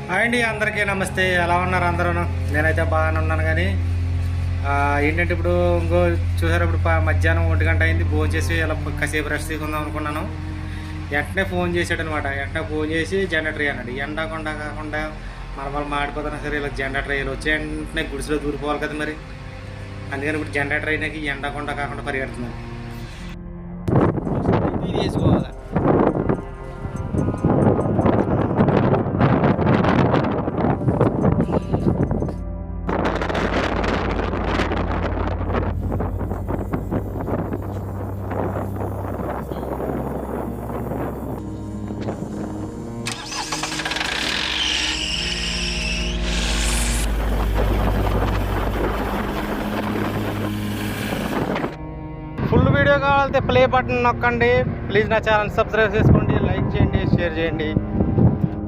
Hi అండి, అందరికీ నమస్తే. ఎలా ఉన్నారు అందరూ? నేనైతే బాగానే ఉన్నాను. కానీ ఏంటంటే ఇప్పుడు చూసారు, ఇప్పుడు మధ్యాహ్నం 1 గంట అయింది. భోజనం చేసి ఇలా కాసేపు రెస్ట్ తీసుకుందాం అనుకున్నాను. వెంటనే ఫోన్ చేశాడు అనమాట. వెంటనే ఫోన్ చేసి జనరేటర్ అన్నాడు. ఎండకుండా కాకుండా మనం మాడిపోతున్నా సరే ఇలా జనరేటర్ అయ్యి వచ్చి వెంటనే గుడిసెలో దూరిపోవాలి కదా మరి. అందుకని ఇప్పుడు జనరేటర్ అయినాకి ఎండకుండా కాకుండా పరిగెడుతున్నాను. ఇది వేసుకోవాలి. ఫుల్ వీడియో కావాలంటే ప్లే బటన్ నొక్కండి. ప్లీజ్ నా ఛానల్ సబ్స్క్రైబ్ చేసుకోండి, లైక్ చేయండి, షేర్ చేయండి.